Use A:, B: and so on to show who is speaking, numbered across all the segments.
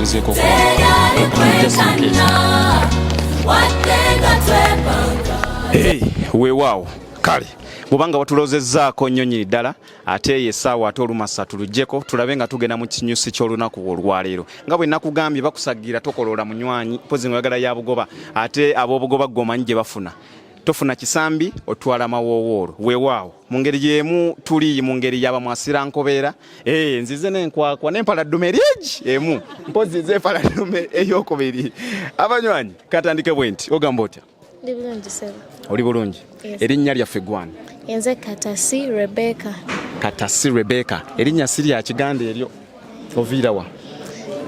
A: tubuzeeko weewaawo kale bw'obanga watulozezzaako nnyonyini ddala ate essaawa ate olumasa tulugyeko tulabe nga tugenda mu kinyusi ky'olunaku olwaleero nga bwe nakugambye bakusagira tokolola munywanyi pozi ng'oyagala ya bugoba ate ab'obugoba ggomanyi gye bafuna tofuna kisambi otwala mawoowoolo weewaawo mu ngeri y'emu tuli mu ngeri y'abamwasira nkobeera nzize n'enkwakwa n'empaladdume eryegi emu mpozi z'empaladdume ey'okubiri abanywanyi katandike bwe nti ogamba otya
B: Ndi bulungi sebo.
A: Oli bulungi.
B: Yes.
A: Erinnya lyaffe gwani.
B: Yenze Katasi Rebecca.
A: Katasi Rebecca. Erinnya si lya Kiganda eryo. Oviirawa.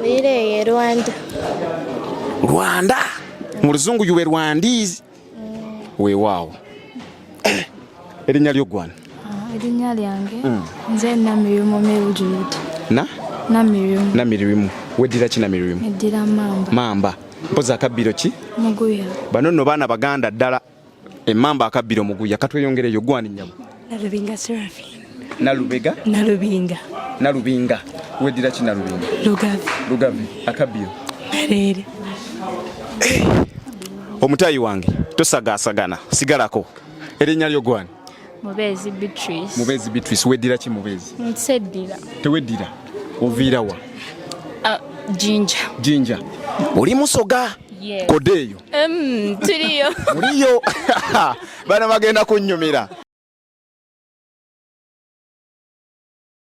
B: Vire ye Rwanda.
A: Rwanda. Mu Luzungu yuwe Rwandizi. Weewaawo. Erinnya lyo gwani.
C: Erinnya lyange. Nze Namirimu Mewujudi.
A: Namirimu. Namirimu. Weddira ki Namirimu?
C: Eddira Mamba.
A: Mamba. Mpozi akabbiro ki?
C: Muguya.
A: Bano nno baana Baganda ddala. Emmamba akabbiro Muguya. Katweyongereyo gwani nnyabo.
C: Nalubinga Serafina.
A: Nalubega?
C: Nalubinga.
A: Nalubinga. Weddira ki Nalubinga?
C: Lugavi.
A: Lugavi. Akabbiro.
C: Marere.
A: Omutayi wange tosagaasagana sigalako. Erinnya lyo gwani?
C: Mubezi Beatrice.
A: Mubezi Beatrice. Weddira ki Mubezi?
C: Nseddira.
A: Teweddira. Oviirawa? Jinja. Oli Musoga?
C: Yes.
A: Kodeeyo?
C: Turiyo.
A: Muliyo. Bana bagenda kunnyumira.